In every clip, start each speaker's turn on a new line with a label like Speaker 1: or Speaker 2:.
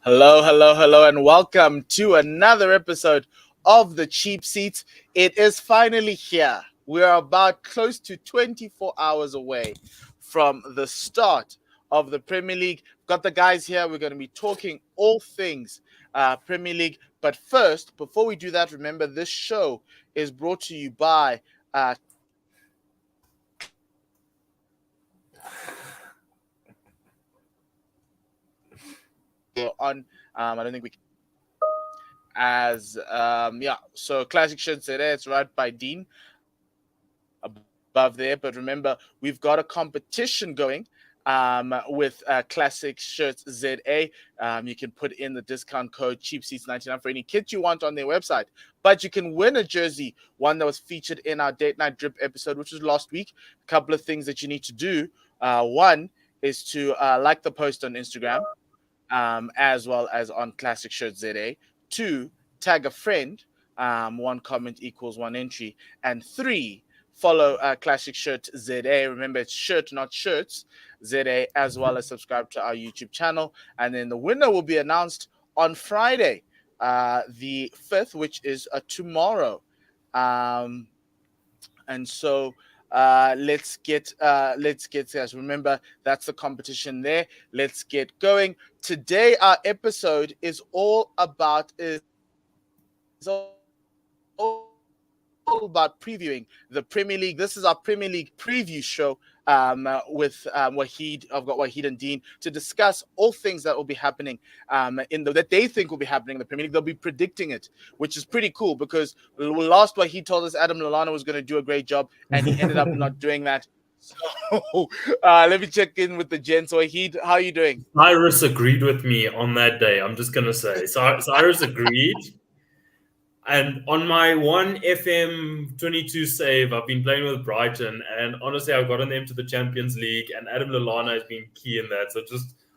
Speaker 1: Hello, hello, hello, and welcome to another episode of The Cheap Seats. It is finally here. We are about close to 24 hours away from the start of the Premier League. Got the guys here. We're going to be talking all things Premier League. But first, before we do that, remember this show is brought to you by on. I don't think we can. So classic shirts there. It's right by Dean above there. But remember, we've got a competition going with Classic Shirts ZA. You can put in the discount code CheapSeats99 for any kit you want on their website. But you can win a jersey, one that was featured in our Date Night Drip episode, which was last week. A couple of things that you need to do. One is to like the post on Instagram, as well as on Classic Shirts ZA. Two, tag a friend. One comment equals one entry. And three, follow Classic Shirt ZA. Remember, it's shirt, not shirts, ZA, as well as subscribe to our YouTube channel. And then the winner will be announced on Friday, the 5th, which is tomorrow. And so let's get guys. Remember, that's the competition there. Let's get going. Today, our episode is all about previewing the Premier League. This is our Premier League preview show with Wahid. I've got Wahid and Dean to discuss all things that will be happening that they think will be happening in the Premier League. They'll be predicting it, which is pretty cool because last Wahid told us Adam Lallana was going to do a great job, and he ended up not doing that. So let me check in with the gents. Wahid, how are you doing?
Speaker 2: Cyrus agreed with me on that day. I'm just going to say. Cyrus agreed. And on my one FM 22 save, I've been playing with Brighton. And honestly, I've gotten them to the Champions League. And Adam Lallana has been key in that. So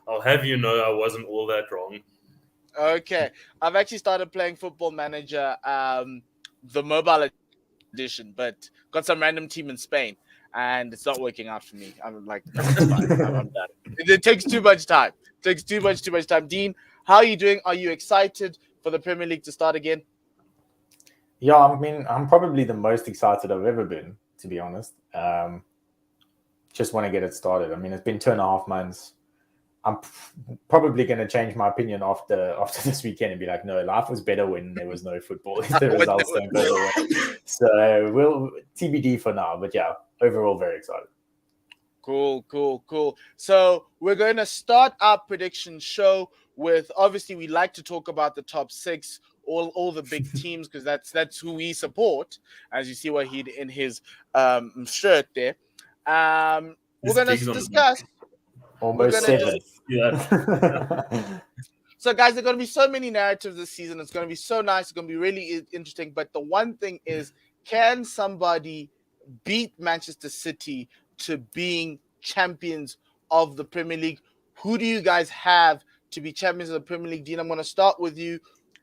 Speaker 2: I'll have you know I wasn't all that wrong.
Speaker 1: Okay. I've actually started playing Football Manager, the mobile edition, but got some random team in Spain. And it's not working out for me. I'm like, no, it's fine. I'm done. It takes too much time. It takes too much time. Dean, how are you doing? Are you excited for the Premier League to start again?
Speaker 3: Yeah, I mean, I'm probably the most excited I've ever been, to be honest. Just want to get it started. I mean, it's been 2.5 months. I'm probably going to change my opinion after this weekend and be like, no, life was better when there was no football. If the results don't go the way. So we'll TBD for now. But yeah, overall, very excited.
Speaker 1: Cool. So we're going to start our prediction show with, obviously, we like to talk about the top six, all the big teams, because that's who we support, as you see Wahid in his shirt there. We're going to discuss.
Speaker 3: Almost 7.
Speaker 2: Yeah.
Speaker 1: So, guys, there are going to be so many narratives this season. It's going to be so nice. It's going to be really interesting. But the one thing is, can somebody beat Manchester City to being champions of the Premier League? Who do you guys have to be champions of the Premier League? Dean, I'm going to start with you.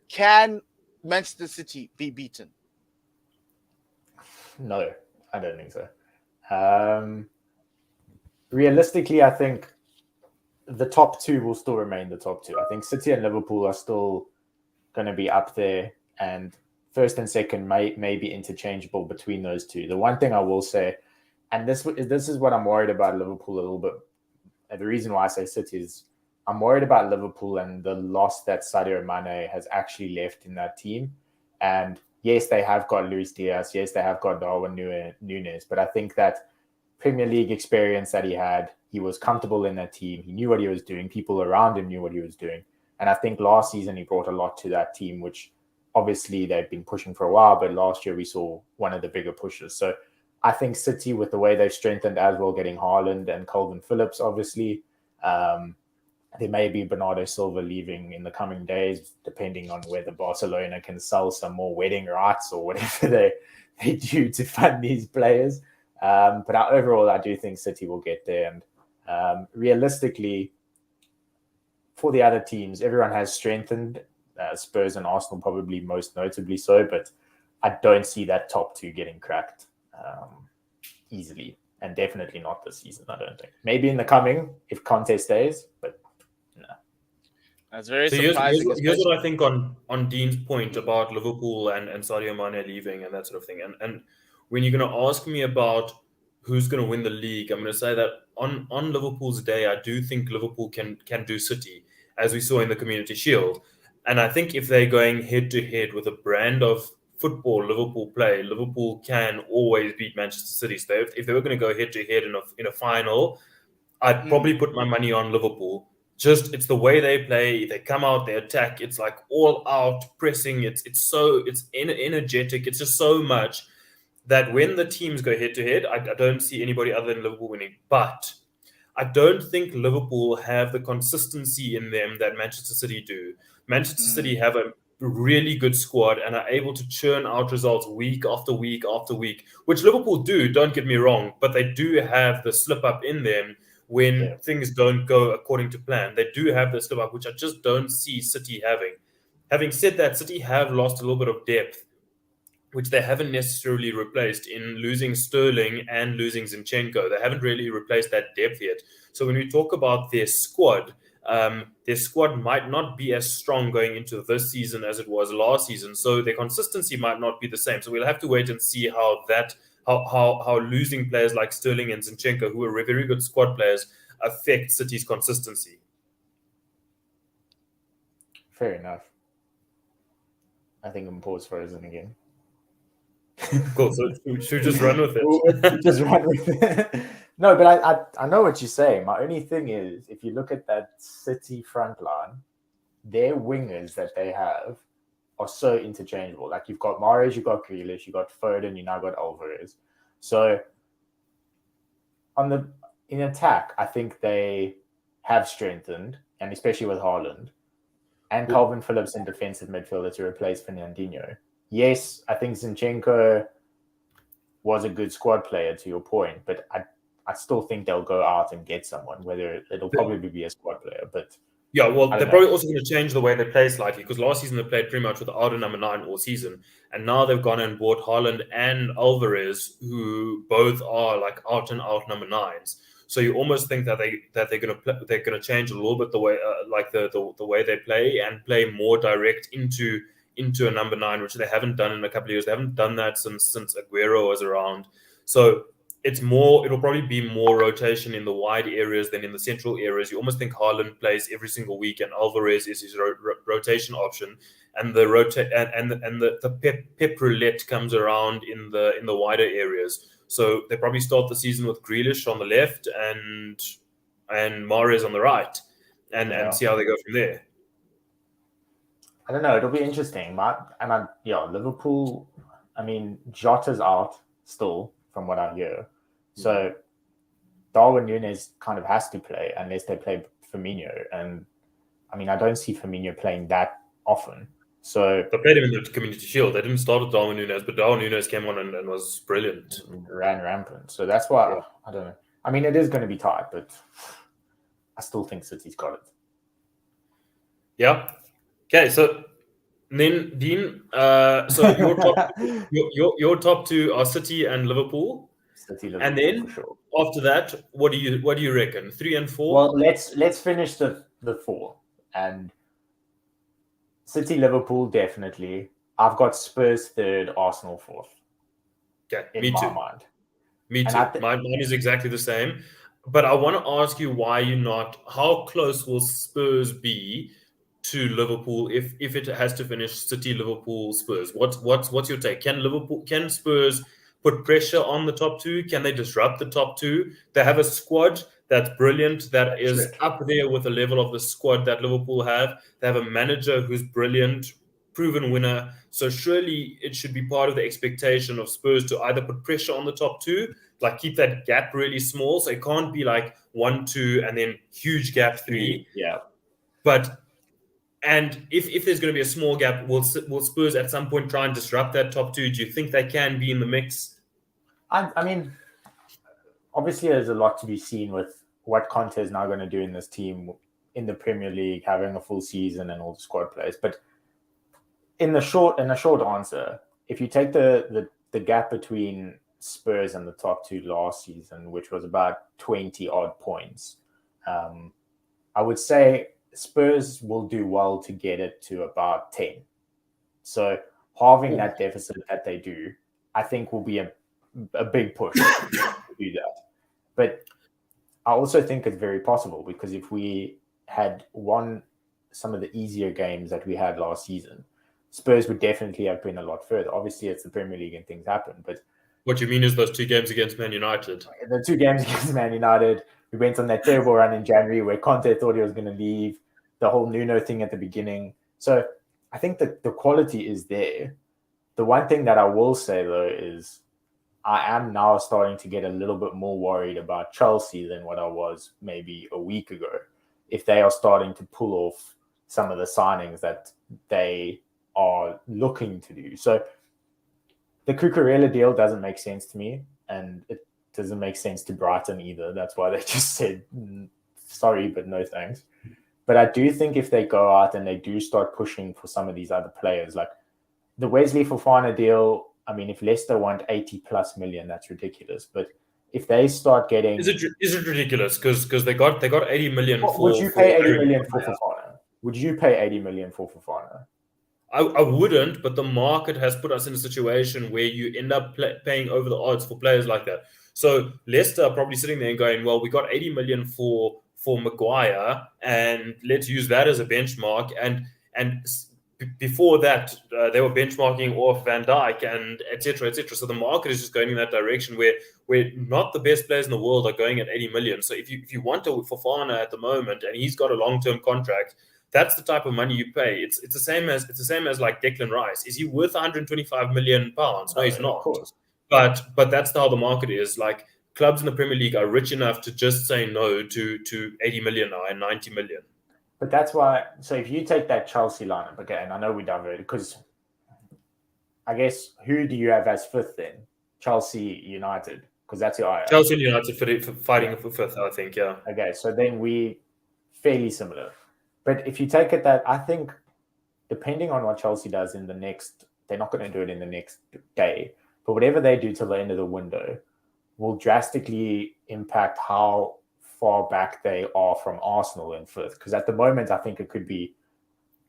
Speaker 1: Can Manchester City be beaten?
Speaker 3: No, I don't think so. Realistically, I think the top two will still remain the top two. I think City and Liverpool are still going to be up there, and first and second may be interchangeable between those two. The one thing I will say, and this is what I'm worried about Liverpool a little bit, and the reason why I say City is I'm worried about Liverpool and the loss that Sadio Mane has actually left in that team. And yes, they have got Luis Diaz. Yes, they have got Darwin Núñez. But I think that Premier League experience that he was comfortable in that team. He knew what he was doing. People around him knew what he was doing. And I think last season he brought a lot to that team, which obviously they've been pushing for a while. But last year we saw one of the bigger pushes. So I think City, with the way they've strengthened as well, getting Haaland and Calvin Phillips, obviously, there may be Bernardo Silva leaving in the coming days, depending on whether Barcelona can sell some more wedding rights or whatever they do to fund these players. But overall, I do think City will get there. And realistically, for the other teams, everyone has strengthened. Spurs and Arsenal probably most notably so, but I don't see that top two getting cracked easily. And definitely not this season, I don't think. Maybe in the coming, if Conte stays, but no.
Speaker 1: That's very
Speaker 2: So
Speaker 1: surprising,
Speaker 2: here's
Speaker 1: especially.
Speaker 2: what I think on Dean's point about Liverpool and Sadio Mane leaving and that sort of thing. And when you're going to ask me about who's going to win the league, I'm going to say that on Liverpool's day, I do think Liverpool can do City, as we saw in the Community Shield. And I think if they're going head to head with a brand of football Liverpool play, Liverpool can always beat Manchester City. So if they were going to go head to head in a final, I'd probably put my money on Liverpool. Just it's the way they play. They come out, they attack. It's like all out pressing. It's energetic. It's just so much that when the teams go head to head, I don't see anybody other than Liverpool winning. But I don't think Liverpool have the consistency in them that Manchester City do. Manchester City have a really good squad and are able to churn out results week after week after week, which Liverpool do, don't get me wrong, but they do have the slip up in them when things don't go according to plan. They do have the slip up, which I just don't see City having. Having said that, City have lost a little bit of depth, which they haven't necessarily replaced in losing Sterling and losing Zinchenko. They haven't really replaced that depth yet. So when we talk about their squad might not be as strong going into this season as it was last season. So their consistency might not be the same. So we'll have to wait and see how losing players like Sterling and Zinchenko, who are very good squad players, affect City's consistency.
Speaker 3: Fair enough. I think I'm paused frozen again.
Speaker 2: Cool. So should we just run with it?
Speaker 3: Just run with it. No, but I know what you're saying. My only thing is, if you look at that City front line, their wingers that they have are so interchangeable. Like you've got Mahrez, you've got Grealish, you've got Foden, you now got Alvarez. So in attack, I think they have strengthened, and especially with Haaland and Calvin Phillips in defensive midfielder to replace Fernandinho. Yes, I think Zinchenko was a good squad player, to your point, but I still think they'll go out and get someone, whether it'll probably be a squad player. But
Speaker 2: yeah, well, they're probably also going to change the way they play slightly, because last season they played pretty much without a number 9 all season, and now they've gone and bought Haaland and Alvarez, who both are like out and out number 9s. So you almost think that they're going to change a little bit the way the way they play and play more direct into a number 9, which they haven't done in a couple of years. They haven't done that since Aguero was around. So it'll probably be more rotation in the wide areas than in the central areas. You almost think Haaland plays every single week and Alvarez is his rotation option, and the pep roulette comes around in the wider areas. So they probably start the season with Grealish on the left and Mahrez on the right, and see how they go from there.
Speaker 3: I don't know. It'll be interesting. Liverpool. I mean, Jota's out still, from what I hear. So Darwin Núñez kind of has to play unless they play Firmino. And I mean, I don't see Firmino playing that often. So
Speaker 2: they played him in the Community Shield. They didn't start with Darwin Núñez, but Darwin Núñez came on and was brilliant.
Speaker 3: Ran rampant. So that's why I don't know. I mean, it is going to be tight, but I still think City's got it.
Speaker 2: Yeah. Okay, so then Dean, so your top two are City and Liverpool.
Speaker 3: City, Liverpool,
Speaker 2: and then
Speaker 3: for sure.
Speaker 2: After that, what do you reckon? 3 and 4?
Speaker 3: Well, let's finish the 4. And City, Liverpool, definitely. I've got Spurs 3rd, Arsenal 4th.
Speaker 2: Okay,
Speaker 3: in my mind.
Speaker 2: Me too. Mine is exactly the same. But I want to ask you why you're not. How close will Spurs be to Liverpool if it has to finish City, Liverpool, Spurs? What's your take? Can Spurs put pressure on the top 2? Can they disrupt the top 2? They have a squad that's brilliant, that is up there with the level of the squad that Liverpool have. They have a manager who's brilliant, proven winner. So surely it should be part of the expectation of Spurs to either put pressure on the top 2, like keep that gap really small. So it can't be like 1, 2, and then huge gap 3.
Speaker 3: Yeah.
Speaker 2: And if there's going to be a small gap, will Spurs at some point try and disrupt that top 2? Do you think they can be in the mix?
Speaker 3: I mean, obviously there's a lot to be seen with what Conte is now going to do in this team in the Premier League, having a full season and all the squad players. But in a short answer, if you take the gap between Spurs and the top 2 last season, which was about 20 odd points, I would say Spurs will do well to get it to about 10. So halving that deficit that they do, I think will be a big push to do that. But I also think it's very possible, because if we had won some of the easier games that we had last season, Spurs would definitely have been a lot further. Obviously, it's the Premier League and things happen, but
Speaker 2: What you mean is those 2 games against Man United.
Speaker 3: the 2 games against Man United, we went on that terrible run in January where Conte thought he was going to leave, the whole Nuno thing at the beginning. So I think that the quality is there. The one thing that I will say, though, is I am now starting to get a little bit more worried about Chelsea than what I was maybe a week ago, if they are starting to pull off some of the signings that they are looking to do. So the Cucurella deal doesn't make sense to me, and it doesn't make sense to Brighton either. That's why they just said, sorry, but no thanks. But I do think if they go out and they do start pushing for some of these other players, like the Wesley Fofana deal, I mean, if Leicester want 80 plus million, that's ridiculous. But if they start getting,
Speaker 2: is it ridiculous? Because they got 80 million.
Speaker 3: Would you pay 80 million for Fofana? Would you pay 80 million for Fofana?
Speaker 2: I wouldn't, but the market has put us in a situation where you end up paying over the odds for players like that. So Leicester are probably sitting there and going, well, we got 80 million for Maguire, and let's use that as a benchmark. And before that, they were benchmarking off Van Dijk and et cetera, et cetera. So the market is just going in that direction where not the best players in the world are going at 80 million. So if you want a Fofana at the moment and he's got a long-term contract, that's the type of money you pay. It's the same as like Declan Rice. Is he worth 125 million pounds? No, he's not.
Speaker 3: Of course.
Speaker 2: But that's how the market is. Like clubs in the Premier League are rich enough to just say no to 80 million now and 90 million.
Speaker 3: But that's why. So if you take that Chelsea lineup, okay, and I know we diverted because I guess who do you have as fifth then? Chelsea, United, because that's your IR.
Speaker 2: Chelsea and United for fighting for fifth, I think. Yeah.
Speaker 3: Okay, so then we fairly similar. But if you take it that, I think depending on what Chelsea does in the next, they're not going to do it in the next day, but whatever they do till the end of the window will drastically impact how far back they are from Arsenal in fifth. Because at the moment, I think it could be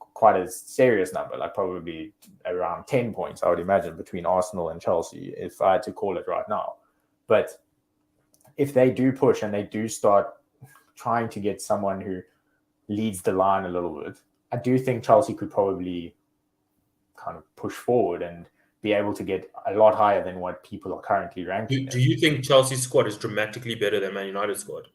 Speaker 3: quite a serious number, like probably around 10 points, I would imagine, between Arsenal and Chelsea, if I had to call it right now. But if they do push and they do start trying to get someone who leads the line a little bit, I do think Chelsea could probably kind of push forward and be able to get a lot higher than what people are currently ranking.
Speaker 2: Do you think Chelsea's squad is dramatically better than Man United's squad?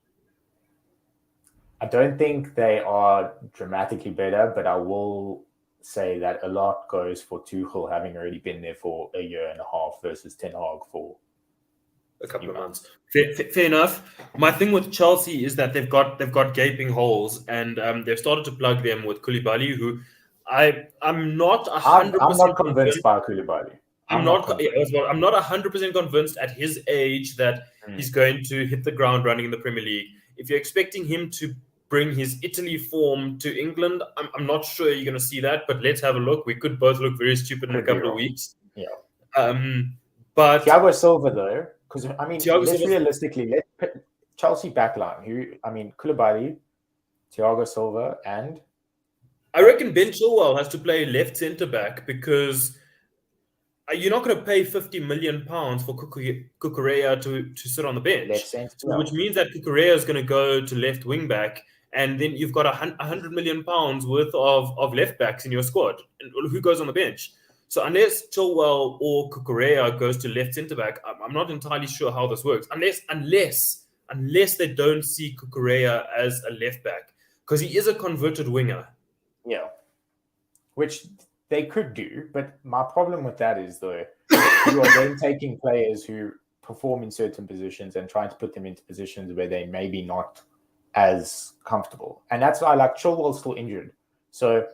Speaker 3: I don't think they are dramatically better, but I will say that a lot goes for Tuchel having already been there for a year and a half versus Ten Hag for
Speaker 2: a couple of months. Fair enough. My thing with Chelsea is that they've got gaping holes, and they've started to plug them with Koulibaly, who I'm not 100%.
Speaker 3: I'm not convinced by Koulibaly.
Speaker 2: I'm not 100% convinced at his age that he's going to hit the ground running in the Premier League. If you're expecting him to bring his Italy form to England, I'm not sure you're going to see that. But let's have a look. We could both look very stupid in a couple of weeks.
Speaker 3: Yeah.
Speaker 2: But
Speaker 3: Thiago Silva though. Because, I mean,
Speaker 2: realistically,
Speaker 3: Chelsea backline, Koulibaly, Thiago Silva, and?
Speaker 2: I reckon Ben Chilwell has to play left centre-back because you're not going to pay £50 million for Cucurella to sit on the bench.
Speaker 3: Left centre,
Speaker 2: which means that Cucurella is going to go to left wing-back, and then you've got £100 million worth of left-backs in your squad. And who goes on the bench? So unless Chilwell or Cucurella goes to left centre-back, I'm not entirely sure how this works. Unless they don't see Cucurella as a left-back, because he is a converted winger.
Speaker 3: Yeah. Which they could do, but my problem with that is, though, you are then taking players who perform in certain positions and trying to put them into positions where they may be not as comfortable. And that's why, like, Chilwell's still injured. So,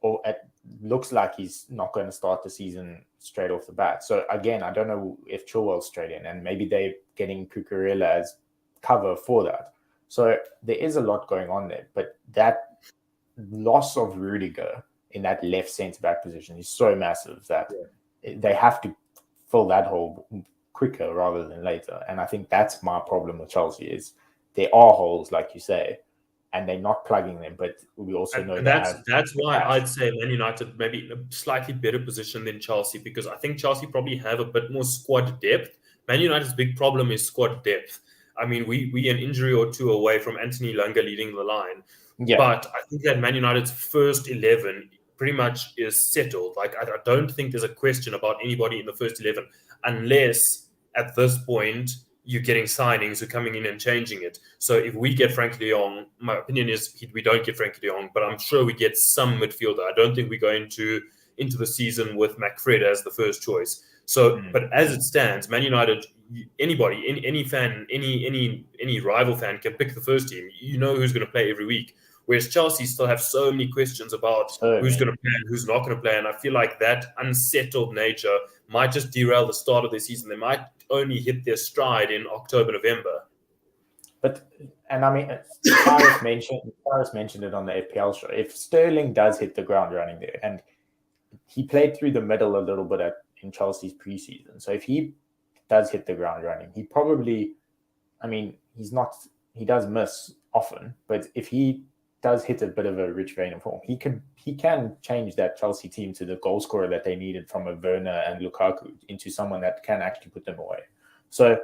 Speaker 3: it looks like he's not going to start the season straight off the bat. So again, I don't know if Chilwell's straight in, and maybe they're getting Cucurella as cover for that. So there is a lot going on there, but that loss of Rudiger in that left centre-back position is so massive that they have to fill that hole quicker rather than later. And I think that's my problem with Chelsea is there are holes, like you say, and they're not plugging them. But we also know
Speaker 2: And
Speaker 3: that
Speaker 2: that's why I'd say Man United maybe in a slightly better position than Chelsea, because I think Chelsea probably have a bit more squad depth. Man United's big problem is squad depth. I mean, we an injury or two away from Anthony Lunga leading the line.
Speaker 3: Yeah.
Speaker 2: But I think that Man United's first 11 pretty much is settled. Like, I don't think there's a question about anybody in the first 11, unless at this point you're getting signings who are coming in and changing it. So if we get Frank de Jong, my opinion is we don't get Frank de Jong, but I'm sure we get some midfielder. I don't think we go into the season with McFred as the first choice. So, but as it stands, Man United, anybody, any fan, any rival fan can pick the first team. You know who's going to play every week. Whereas Chelsea still have so many questions about who's going to play and who's not going to play. And I feel like that unsettled nature might just derail the start of the season. They might only hit their stride in October, November.
Speaker 3: And I mean, Cyrus mentioned it on the FPL show. If Sterling does hit the ground running there, and he played through the middle a little bit in Chelsea's preseason. So if he does hit the ground running, he probably, I mean, he does miss often, but if he does hit a bit of a rich vein of form, he can change that Chelsea team to the goal scorer that they needed from a Werner and Lukaku into someone that can actually put them away. So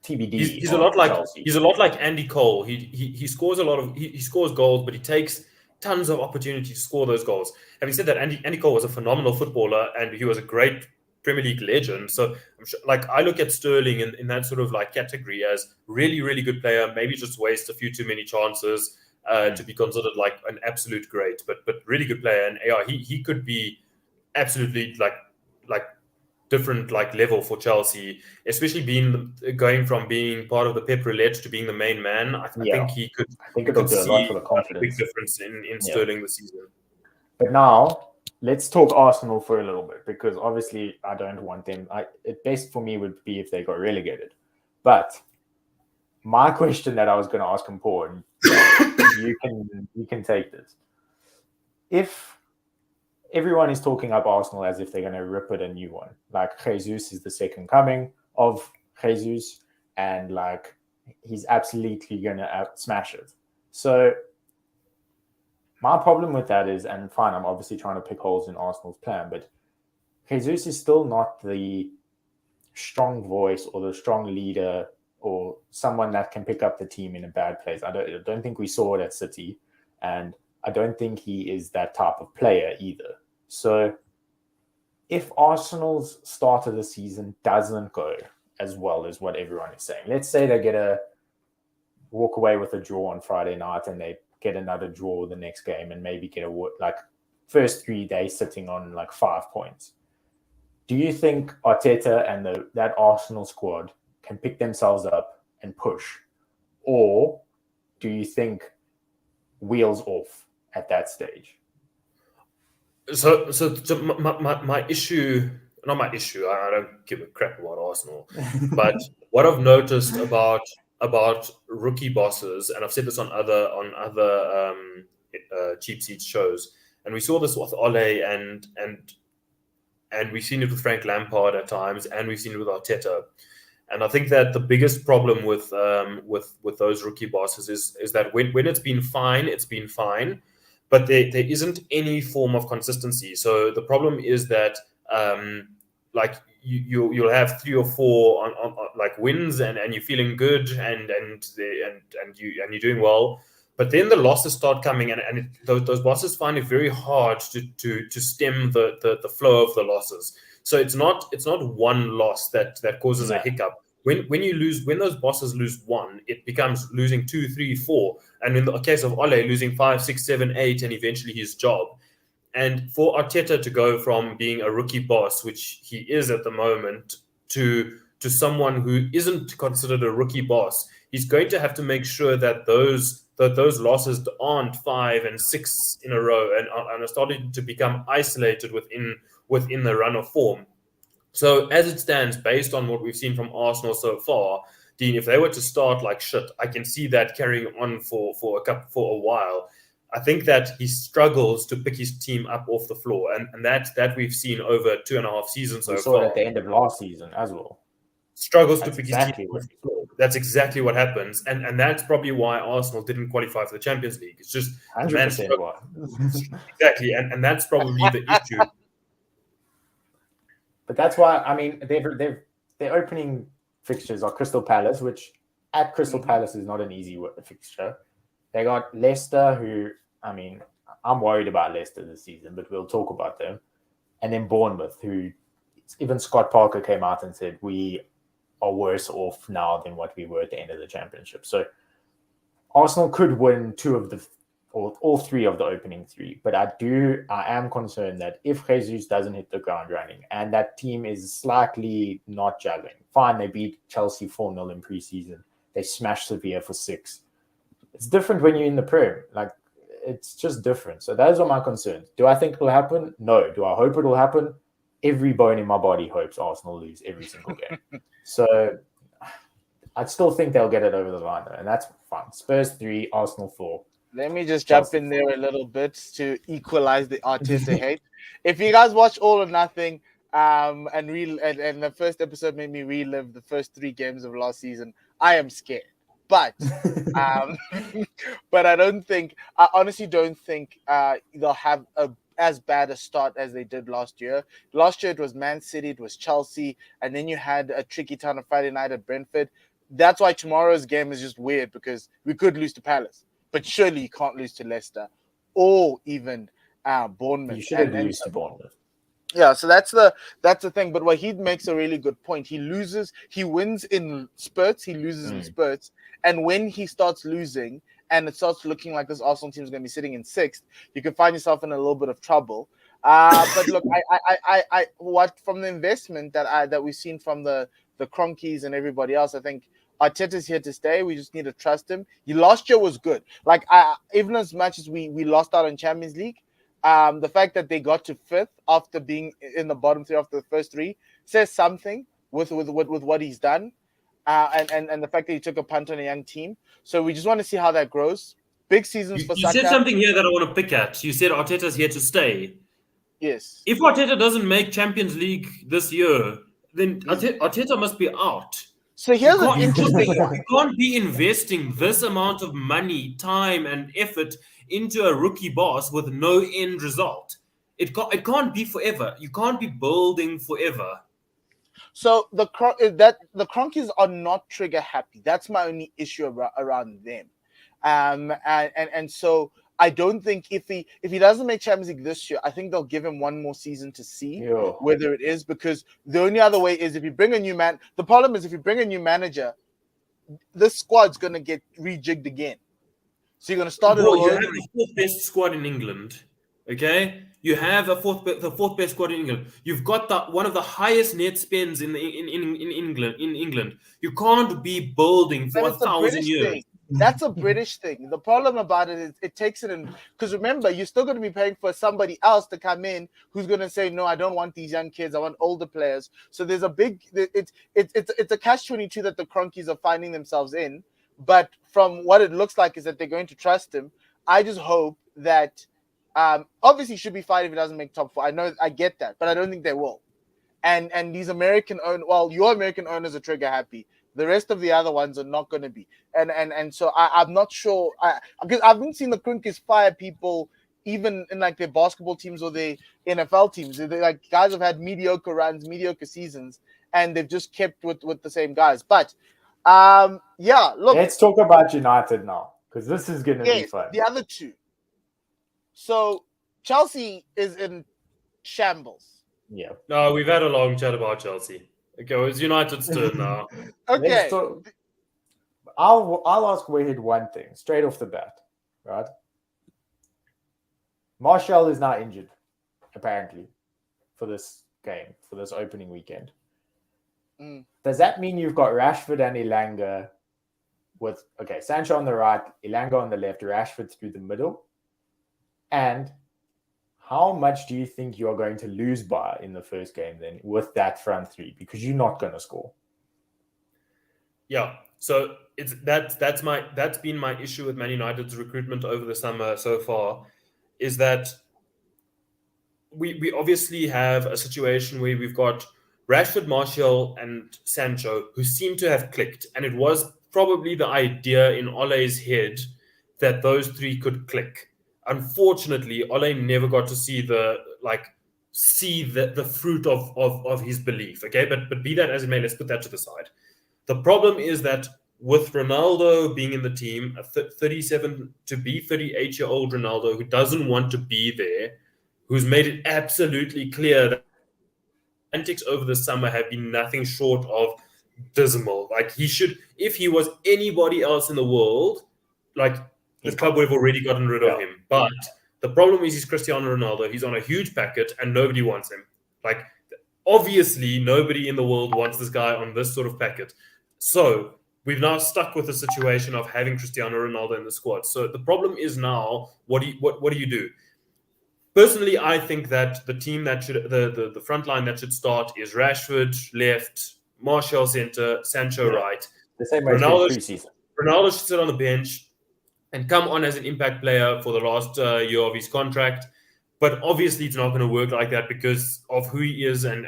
Speaker 3: TBD.
Speaker 2: He's a lot like Andy Cole. He scores he scores goals, but he takes tons of opportunity to score those goals. Having said that, Andy Cole was a phenomenal footballer and he was a great Premier League legend. So I'm sure, like, I look at Sterling in that sort of like category as really, really good player, maybe just waste a few too many chances to be considered like an absolute great, but really good player. And yeah, he could be absolutely like different like level for Chelsea, especially going from being part of the Pep Roulette to being the main man. I think he could.
Speaker 3: I think it'll do a lot for the confidence.
Speaker 2: Big difference in Sterling this season.
Speaker 3: But now let's talk Arsenal for a little bit, because obviously I don't want them. It best for me would be if they got relegated. But my question that I was going to ask him, Paul, you can take this. If everyone is talking up Arsenal as if they're going to rip it a new one, like Jesus is the second coming of Jesus, and like he's absolutely going to smash it. So my problem with that is, and fine, I'm obviously trying to pick holes in Arsenal's plan, but Jesus is still not the strong voice or the strong leader or someone that can pick up the team in a bad place. I don't think we saw it at City, and I don't think he is that type of player either. So if Arsenal's start of the season doesn't go as well as what everyone is saying, let's say they get a walk away with a draw on Friday night and they get another draw the next game and maybe get first 3 days sitting on like 5 points. Do you think Arteta and that Arsenal squad can pick themselves up and push? Or do you think wheels off at that stage?
Speaker 2: So my issue, not my issue, I don't give a crap about Arsenal, but what I've noticed about rookie bosses, and I've said this on other cheap seats shows, and we saw this with Ole and we've seen it with Frank Lampard at times, and we've seen it with Arteta. And I think that the biggest problem with those rookie bosses is that when it's been fine, but there isn't any form of consistency. So the problem is that like you'll have 3 or 4 on like wins and you're feeling good and you're doing well, but then the losses start coming and those bosses find it very hard to stem the flow of the losses. So it's not one loss that causes a hiccup. When those bosses lose 1, it becomes losing 2, 3, 4, and in the case of Ole, losing 5, 6, 7, 8, and eventually his job. And for Arteta to go from being a rookie boss, which he is at the moment, to someone who isn't considered a rookie boss, he's going to have to make sure that those losses aren't 5 and 6 in a row and are starting to become isolated within the run of form. So as it stands, based on what we've seen from Arsenal so far, Dean, if they were to start like shit, I can see that carrying on for a while. I think that he struggles to pick his team up off the floor, and that we've seen over 2.5 seasons so far.
Speaker 3: We saw it at the end of last season as well.
Speaker 2: struggles to
Speaker 3: That's
Speaker 2: pick
Speaker 3: exactly
Speaker 2: his
Speaker 3: what
Speaker 2: team. That's exactly what happens, and that's probably why Arsenal didn't qualify for the Champions League. It's just the man
Speaker 3: 100%
Speaker 2: struggled.
Speaker 3: why.
Speaker 2: Exactly, and that's probably the issue.
Speaker 3: But that's why, I mean, their opening fixtures are Crystal Palace, which at Crystal Palace is not an easy fixture. They got Leicester, who, I mean, I'm worried about Leicester this season, but we'll talk about them. And then Bournemouth, who even Scott Parker came out and said, we are worse off now than what we were at the end of the championship. So Arsenal could win all three of the opening three, but I am concerned that if Jesus doesn't hit the ground running and that team is slightly not gelling, fine, they beat Chelsea 4-0 in preseason, they smashed Sevilla for 6. It's different when you're in the Prem. Like, it's just different. So those are my concerns. Do I think it'll happen? No. Do I hope it'll happen? Every bone in my body hopes Arsenal lose every single game. So I still think they'll get it over the line, though, and that's fine. Spurs 3, Arsenal 4.
Speaker 1: Let me just
Speaker 3: Chelsea
Speaker 1: jump in there a little bit to equalize the Arteta hate. If you guys watch All or Nothing, and the first episode made me relive the first 3 games of last season, I am scared. But but I honestly don't think they'll have as bad a start as they did last year. Last year it was Man City, it was Chelsea, and then you had a tricky time on Friday night at Brentford. That's why tomorrow's game is just weird, because we could lose to Palace, but surely you can't lose to Leicester or even Bournemouth.
Speaker 3: You shouldn't lose to Bournemouth.
Speaker 1: Yeah, so that's the thing. But Wahid makes a really good point. He wins in spurts, he loses in spurts, and when he starts losing and it starts looking like this Arsenal team is going to be sitting in 6th, you can find yourself in a little bit of trouble. But look, I what from the investment that we've seen from the Cronkies and everybody else, I think Arteta's here to stay. We just need to trust him. Last year was good. Like, even as much as we lost out in Champions League, the fact that they got to 5th after being in the bottom 3 after the first 3 says something with what he's done, and the fact that he took a punt on a young team. So we just want to see how that grows. Big seasons for Saka.
Speaker 2: You said something here that I want to pick at. You said Arteta's here to stay.
Speaker 1: Yes.
Speaker 2: If Arteta doesn't make Champions League this year, then Arteta must be out.
Speaker 1: So here's an interesting one.
Speaker 2: You can't be investing this amount of money, time, and effort into a rookie boss with no end result. It can't be forever. You can't be building forever.
Speaker 1: So the Cronkies are not trigger happy. That's my only issue around them. And so I don't think if he doesn't make Champions League this year, I think they'll give him one more season to see whether it is, because the only other way is if you bring a new man. The problem is if you bring a new manager, this squad's going to get rejigged again. So you're going to start it all over.
Speaker 2: You have the 4th best squad in England, okay? You have the 4th best squad in England. You've got one of the highest net spends in England. You can't be building for 1,000 years.
Speaker 1: Thing. That's a British thing. The problem about it is it takes it in, because remember, you're still going to be paying for somebody else to come in who's going to say, no, I don't want these young kids. I want older players. So there's it's a catch-22 that the Cronkies are finding themselves in. But from what it looks like is that they're going to trust him. I just hope that obviously he should be fine if he doesn't make top 4. I get that, but I don't think they will. And these American your American owners are trigger happy. The rest of the other ones are not going to be. And so I'm not sure, because I've been seeing the Cronkies fire people even in like their basketball teams or their NFL teams. They're like guys have had mediocre runs, mediocre seasons, and they've just kept with the same guys. But look.
Speaker 3: Let's talk about United now, because this is going to be fun.
Speaker 1: The other two. So Chelsea is in shambles.
Speaker 3: Yeah.
Speaker 2: No, we've had a long chat about Chelsea. Okay, well, it's United's turn now.
Speaker 1: Okay.
Speaker 3: I'll ask Wahid one thing straight off the bat, right? Martial is now injured, apparently, for this game, for this opening weekend. Does that mean you've got Rashford and Elanga with, Sancho on the right, Elanga on the left, Rashford through the middle? And how much do you think you are going to lose by in the first game then with that front 3? Because you're not going to score.
Speaker 2: Yeah, so that's been my issue with Man United's recruitment over the summer so far, is that we obviously have a situation where we've got Rashford, Martial, and Sancho, who seem to have clicked. And it was probably the idea in Ole's head that those three could click. Unfortunately, Ole never got to see the fruit of his belief. Okay, but be that as it may, let's put that to the side. The problem is that with Ronaldo being in the team, a 37 to be 38-year-old Ronaldo who doesn't want to be there, who's made it absolutely clear that antics over the summer have been nothing short of dismal. Like, he should, if he was anybody else in the world, like, the club would have already gotten rid of him. But the problem is he's Cristiano Ronaldo. He's on a huge packet and nobody wants him. Like, obviously, nobody in the world wants this guy on this sort of packet. So we've now stuck with the situation of having Cristiano Ronaldo in the squad. So the problem is now, what do you do? Personally, I think that the team that should the front line that should start is Rashford left, Martial center, Sancho right.
Speaker 3: The same way
Speaker 2: Ronaldo should sit on the bench and come on as an impact player for the last year of his contract. But obviously, it's not going to work like that because of who he is and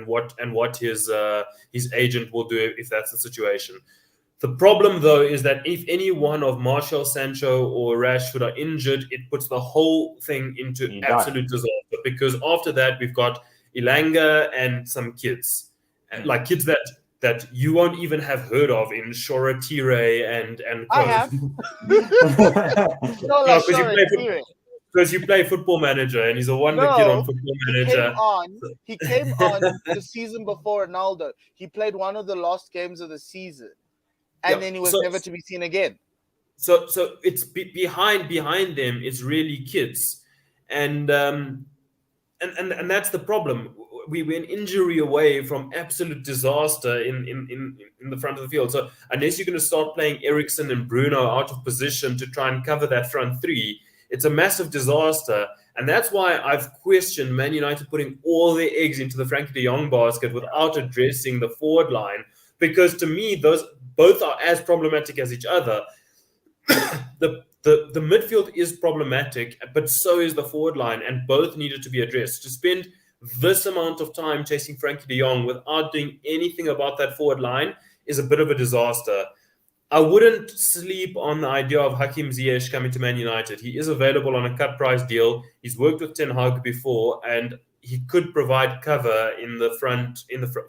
Speaker 2: what his agent will do if that's the situation. The problem, though, is that if any one of Martial, Sancho, or Rashford are injured, it puts the whole thing into absolute disaster. Because after that, we've got Ilanga and some kids, like kids that you won't even have heard of in Shora Tire and
Speaker 1: I have.
Speaker 2: Because you play Football Manager, and he's a wonder kid on Football Manager.
Speaker 1: He came on the season before Ronaldo. He played one of the last games of the season. And then he was never to be seen again.
Speaker 2: So it's behind them. It's really kids, and that's the problem. We were an injury away from absolute disaster in the front of the field. So unless you're going to start playing Eriksen and Bruno out of position to try and cover that front three, it's a massive disaster. And that's why I've questioned Man United putting all their eggs into the Frankie de Jong basket without addressing the forward line. Because to me, those both are as problematic as each other. The midfield is problematic, but so is the forward line, and both needed to be addressed. To spend this amount of time chasing Frankie de Jong without doing anything about that forward line is a bit of a disaster. I wouldn't sleep on the idea of Hakim Ziyech coming to Man United. He is available on a cut price deal. He's worked with Ten Hag before, and he could provide cover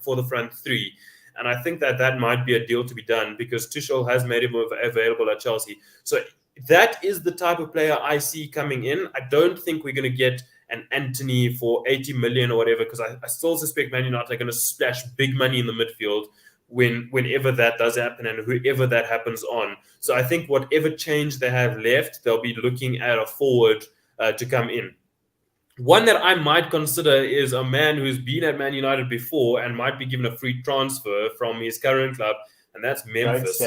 Speaker 2: for the front three. And I think that might be a deal to be done because Tuchel has made him available at Chelsea. So that is the type of player I see coming in. I don't think we're going to get an Anthony for 80 million or whatever, because I still suspect Man United are going to splash big money in the midfield whenever that does happen and whoever that happens on. So I think whatever change they have left, they'll be looking at a forward to come in. One that I might consider is a man who's been at Man United before and might be given a free transfer from his current club, and that's Memphis.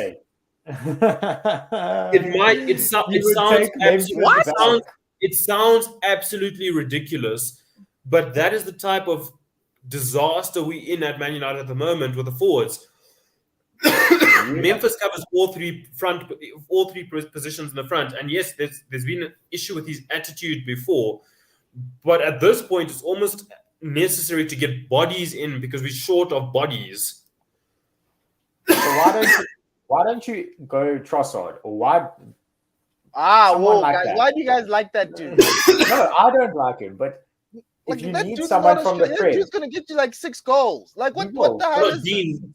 Speaker 2: It sounds absolutely ridiculous, but that is the type of disaster we're in at Man United at the moment with the forwards. Memphis covers all three positions in the front, and yes, there's been an issue with his attitude before. But at this point, it's almost necessary to get bodies in because we're short of bodies.
Speaker 3: So why don't you go Trossard? Or why?
Speaker 1: Why do you guys like that dude?
Speaker 3: No, I don't like him. But if you need someone from the Prem,
Speaker 1: he's going to get you like 6 goals. Like what the hell is
Speaker 2: Dean,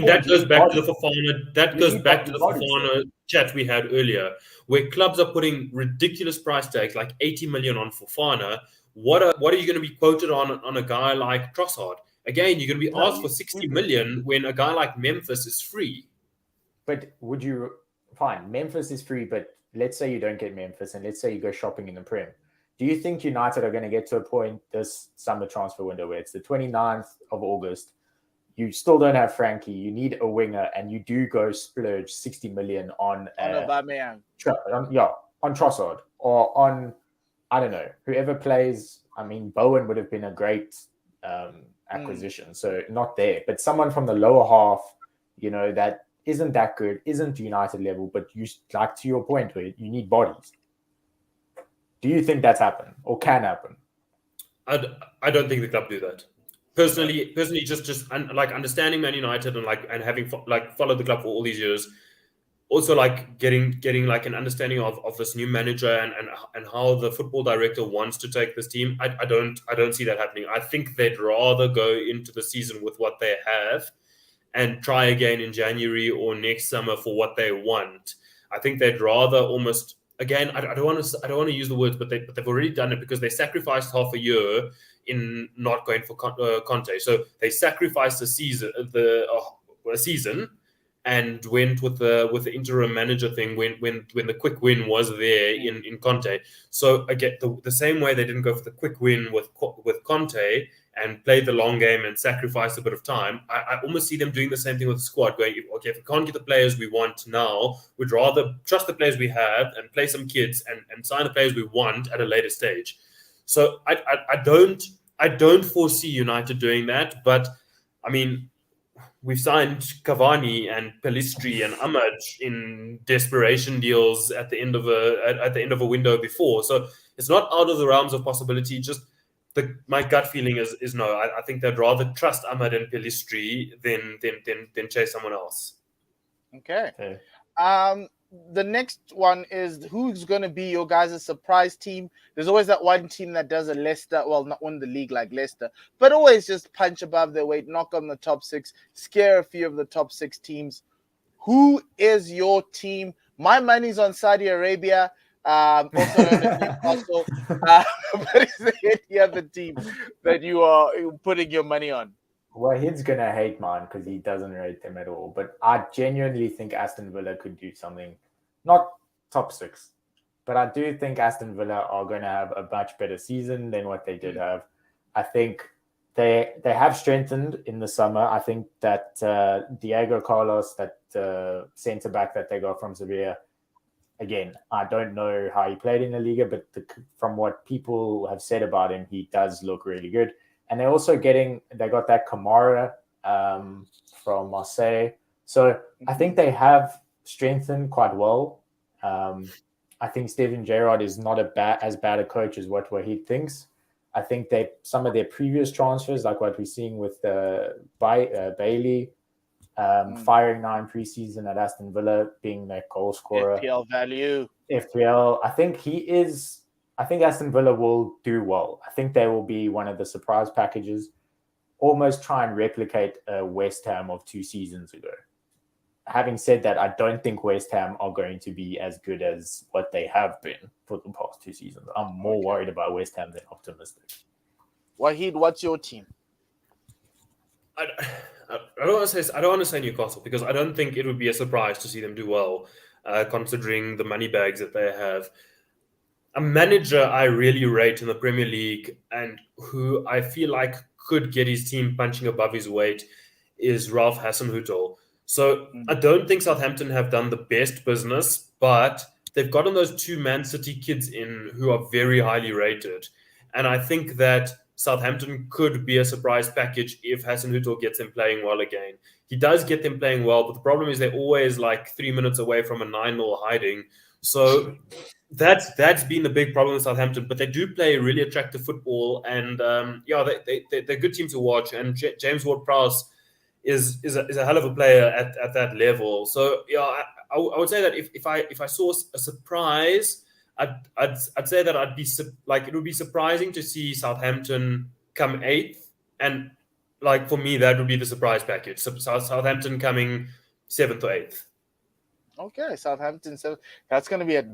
Speaker 2: that goes back to the Fofana. That goes back to the Fofana chat we had earlier, where clubs are putting ridiculous price tags like 80 million on Fofana. What are you going to be quoted on a guy like Trossard? Again, you're going to be asked for 60 million when a guy like Memphis is free.
Speaker 3: But fine, Memphis is free, but let's say you don't get Memphis and let's say you go shopping in the Prem. Do you think United are going to get to a point this summer transfer window where it's the 29th of August, you still don't have Frankie, you need a winger, and you do go splurge 60 million on Trossard or on, I don't know, whoever plays. I mean, Bowen would have been a great acquisition, so not there. But someone from the lower half, that isn't that good, isn't United level, but you, like to your point, where you need bodies. Do you think that's happened or can happen?
Speaker 2: I don't think the club do that. Personally, just like understanding Man United and having followed the club for all these years, also like getting like an understanding of this new manager and how the football director wants to take this team. I don't see that happening. I think they'd rather go into the season with what they have and try again in January or next summer for what they want. I think they'd rather almost, again, I don't want to use the words, but they've already done it because they sacrificed half a year in not going for Conte. So they sacrificed a season, a season, and went with the interim manager thing when the quick win was there in Conte. So again, the same way they didn't go for the quick win with Conte and played the long game and sacrificed a bit of time, I almost see them doing the same thing with the squad, going, okay, if we can't get the players we want now, we'd rather trust the players we have and play some kids and sign the players we want at a later stage. So I don't foresee United doing that, but I mean, we've signed Cavani and Pellistri and Ahmad in desperation deals at the end of a window before, so it's not out of the realms of possibility. Just my gut feeling is no. I think they'd rather trust Ahmad and Pellistri than chase someone else.
Speaker 1: Okay. The next one is, who's going to be your guys' surprise team? There's always that one team that does a Leicester, well, not win the league like Leicester, but always just punch above their weight, knock on the top six, scare a few of the top six teams. Who is your team? My money's on Saudi Arabia, also known as Newcastle. But is there any other team that you are putting your money on?
Speaker 3: Wahid's going to hate mine because he doesn't rate them at all. But I genuinely think Aston Villa could do something, not top six, but I do think Aston Villa are going to have a much better season than what they did have. I think they have strengthened in the summer. I think that Diego Carlos, that centre-back that they got from Sevilla, again, I don't know how he played in the Liga, but from what people have said about him, he does look really good. And they're also they got that Kamara from Marseille. So I think they have strengthened quite well. I think Steven Gerrard is not as bad a coach as what Wahid thinks. I think some of their previous transfers, like what we're seeing with Bailey, firing 9 preseason at Aston Villa, being their goal scorer.
Speaker 1: FPL value.
Speaker 3: FPL, I think Aston Villa will do well. I think they will be one of the surprise packages, almost try and replicate West Ham of 2 seasons ago. Having said that, I don't think West Ham are going to be as good as what they have been for the past 2 seasons. I'm more worried about West Ham than optimistic.
Speaker 1: Wahid, what's your team?
Speaker 2: I don't want to say Newcastle, because I don't think it would be a surprise to see them do well, considering the money bags that they have. A manager I really rate in the Premier League and who I feel like could get his team punching above his weight is Ralph Hasenhüttl. So I don't think Southampton have done the best business, but they've gotten those 2 Man City kids in who are very highly rated. And I think that Southampton could be a surprise package if Hasenhüttl gets them playing well again. He does get them playing well, but the problem is they're always like 3 minutes away from a 9-0 hiding. So that's been the big problem with Southampton, but they do play really attractive football, and they're a good team to watch. And James Ward-Prowse is a hell of a player at that level. So I would say that if I saw a surprise, I'd say that it would be surprising to see Southampton come 8th, and like for me that would be the surprise package. So Southampton coming 7th or 8th.
Speaker 1: Okay, Southampton. So that's going to be a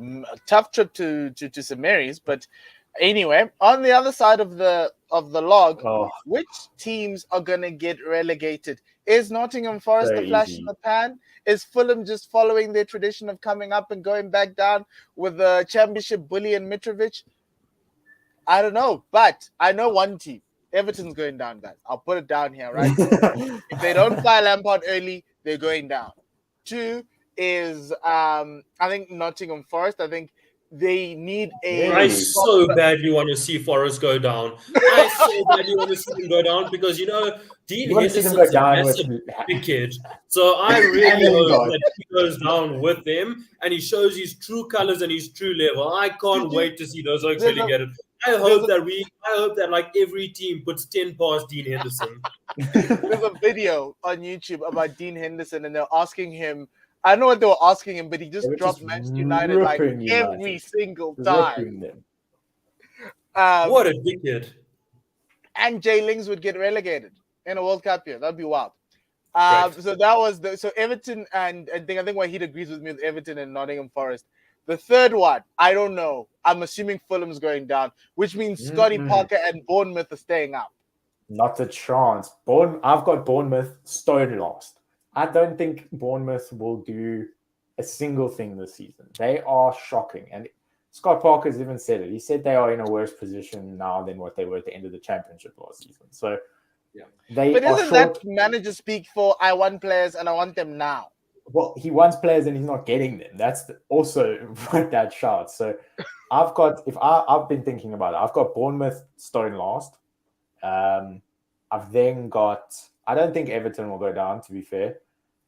Speaker 1: tough trip to St Mary's. But anyway, on the other side of the log, which teams are going to get relegated? Is Nottingham Forest a flash in the pan? Is Fulham just following their tradition of coming up and going back down with the Championship bully and Mitrovic? I don't know, but I know one team. Everton's going down, guys. I'll put it down here, right? If they don't fire Lampard early, they're going down. 2 is I think Nottingham Forest. I think they need a.
Speaker 2: I so badly want to see Forest go down. I so badly want to see them go down because Dean Henderson's a massive big kid. So I really hope that he goes down with them and he shows his true colors and his true level. I can't wait to see those oaks relegated. I hope that like every team puts 10 past Dean Henderson.
Speaker 1: There's a video on YouTube about Dean Henderson, and they're asking him. I don't know what they were asking him, but he just dropped Manchester United like every single time.
Speaker 3: Them.
Speaker 2: What a dickhead!
Speaker 1: And Jay Lings would get relegated in a World Cup year. That'd be wild. So that was so Everton and I think Wahid agrees with me with Everton and Nottingham Forest. The third one, I don't know. I'm assuming Fulham's going down, which means Scotty Parker and Bournemouth are staying up.
Speaker 3: Not a chance. I've got Bournemouth stone last. I don't think Bournemouth will do a single thing this season. They are shocking. And Scott Parker's even said it. He said they are in a worse position now than what they were at the end of the championship last season. So
Speaker 1: but isn't that manager speak for I want players and I want them now?
Speaker 3: Well, he wants players and he's not getting them. That's also what that shouts. So I've been thinking about it. I've got Bournemouth stone last. I've then got, I don't think Everton will go down, to be fair,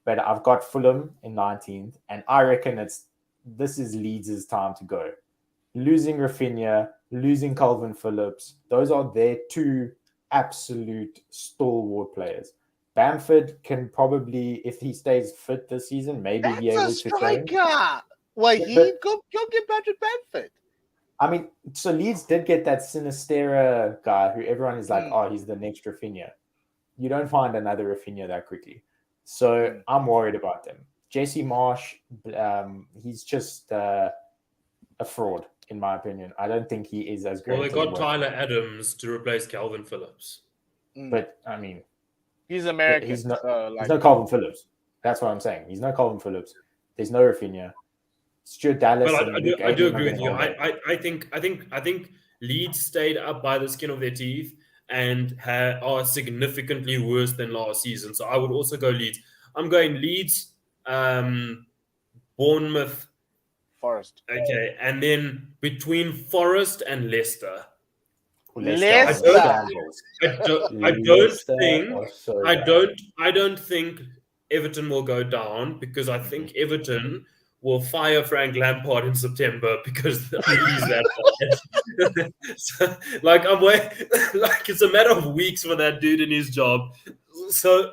Speaker 3: but I've got Fulham in 19th, and I reckon this is Leeds' time to go. Losing Rafinha, losing Calvin Phillips, those are their two absolute stalwart players. Bamford can probably, if he stays fit this season, maybe be able to train.
Speaker 1: Why go get Patrick Bamford?
Speaker 3: I mean, so Leeds did get that Sinistera guy who everyone is like, oh, he's the next Rafinha. You don't find another Rafinha that quickly. So I'm worried about them. Jesse Marsh, he's just a fraud, in my opinion. I don't think he is as great.
Speaker 2: Well, they got Tyler Adams to replace Calvin Phillips.
Speaker 3: But, I mean...
Speaker 1: He's American.
Speaker 3: He's no Calvin Phillips. That's what I'm saying. He's no Calvin Phillips. There's no Rafinha. Stuart Dallas.
Speaker 2: But I do agree with you. I think Leeds stayed up by the skin of their teeth and are significantly worse than last season. So I would also go Leeds. I'm going Leeds, Bournemouth,
Speaker 1: Forest.
Speaker 2: Okay, and then between Forest and Leicester.
Speaker 1: Leicester.
Speaker 2: I don't think Everton will go down because I think Everton will fire Frank Lampard in September because he's that bad. So, it's a matter of weeks for that dude in his job. So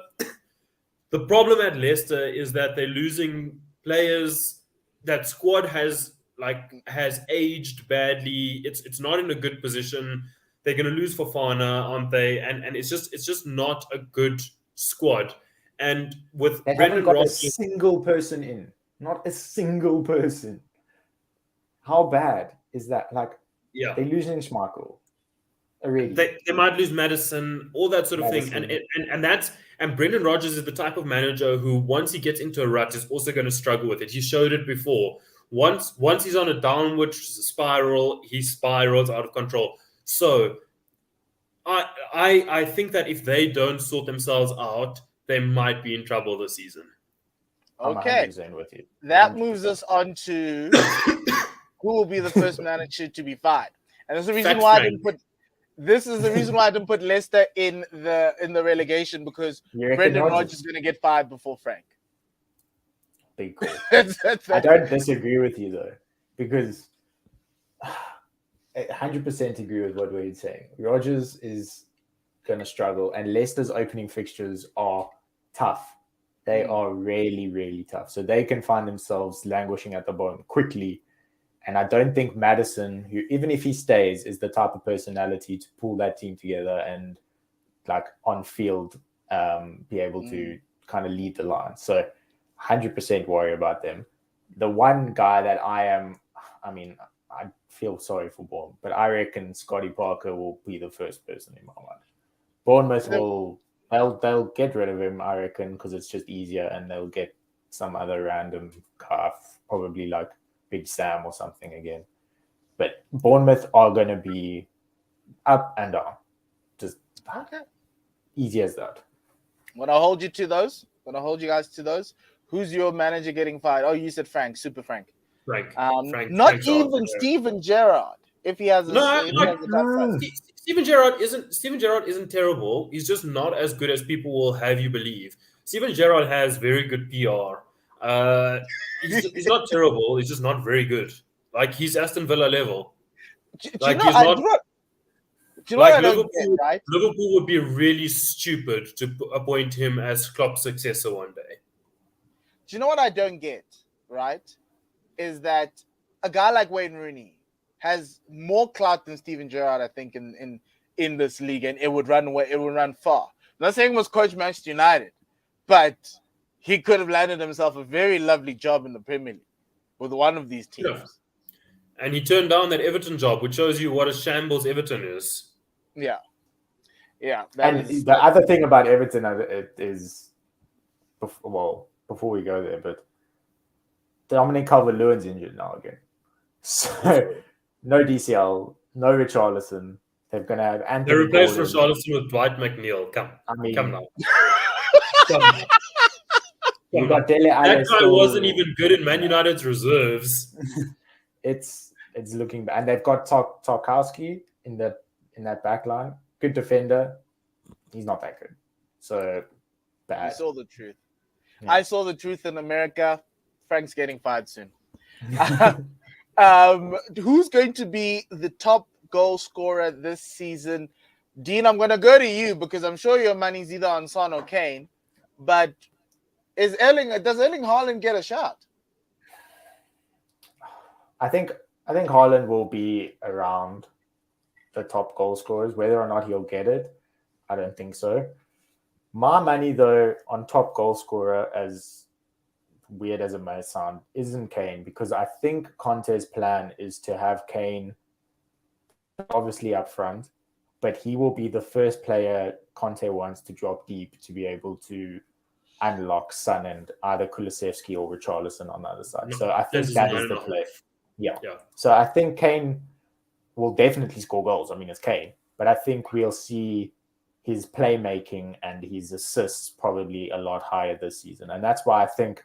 Speaker 2: the problem at Leicester is that they're losing players. That squad has aged badly. It's not in a good position. They're going to lose Fofana, aren't they? And it's just not a good squad. And with
Speaker 3: they haven't got a single person in, not a single person. How bad is that? They're losing Schmeichel. Already.
Speaker 2: They might lose Madison, all that sort of thing. And Brendan Rodgers is the type of manager who, once he gets into a rut, is also going to struggle with it. He showed it before. Once he's on a downward spiral, he spirals out of control. So I think that if they don't sort themselves out, they might be in trouble this season.
Speaker 1: Okay.
Speaker 3: With you.
Speaker 1: That moves us on to who will be the first manager to be fired. And that's the reason why I didn't put Leicester in the relegation, because Brendan Rodgers is going to get fired before Frank.
Speaker 3: Big call. I don't disagree with you though, because I 100% agree with what we're saying. Rodgers is going to struggle, and Leicester's opening fixtures are tough. They are really, really tough. So they can find themselves languishing at the bottom quickly. And I don't think Madison, who, even if he stays, is the type of personality to pull that team together and, on field, be able to kind of lead the line. So 100% worry about them. The one guy that I feel sorry for Bournemouth, but I reckon Scotty Parker will be the first person in my mind. Bournemouth they'll get rid of him, I reckon, because it's just easier, and they'll get some other random calf, probably like Big Sam or something again. But Bournemouth are going to be up and down. Just easy as that.
Speaker 1: When I hold you to those, hold you guys to those, who's your manager getting fired? Oh, you said Frank, Super Frank.
Speaker 2: Frank.
Speaker 1: Not even Steven Gerrard. If he has
Speaker 2: Steven Gerrard isn't terrible. He's just not as good as people will have you believe. Steven Gerrard has very good PR. He's not terrible. He's just not very good. He's Aston Villa level.
Speaker 1: Do you know what
Speaker 2: Like
Speaker 1: I don't get, right?
Speaker 2: Liverpool would be really stupid to appoint him as Klopp's successor one day.
Speaker 1: Do you know what I don't get, right? Is that a guy like Wayne Rooney has more clout than Steven Gerrard, I think, in this league, and it would run far. I'm not saying he was coach Manchester United, but he could have landed himself a very lovely job in the Premier League with one of these teams.
Speaker 2: Yeah. And he turned down that Everton job, which shows you what a shambles Everton is.
Speaker 1: Yeah.
Speaker 3: The other thing about Everton is, before we go there, but Dominic Calvert-Lewin's injured now again. So no DCL, no Richarlison. They're going to have Anthony
Speaker 2: They replaced
Speaker 3: Gordon.
Speaker 2: Richarlison with Dwight McNeil. Come now.
Speaker 3: You got Dele Alli.
Speaker 2: That guy wasn't even good in Man United's reserves.
Speaker 3: It's looking bad. And they've got Tarkowski in that back line. Good defender. He's not that good. So bad.
Speaker 1: You saw the truth.
Speaker 3: Yeah.
Speaker 1: I saw the truth in America. Frank's getting fired soon. Who's going to be the top goal scorer this season? Dean, I'm going to go to you because I'm sure your money's either on Son or Kane. But does Erling Haaland get a shot?
Speaker 3: I think Haaland will be around the top goal scorers. Whether or not he'll get it, I don't think so. My money, though, on top goal scorer, as weird as it may sound, isn't Kane, because I think Conte's plan is to have Kane obviously up front, but he will be the first player Conte wants to drop deep to be able to unlock Son and either Kulusevski or Richarlison on the other side. So I think that is the play. Yeah. So I think Kane will definitely score goals. I mean, it's Kane, but I think we'll see his playmaking and his assists probably a lot higher this season. And that's why I think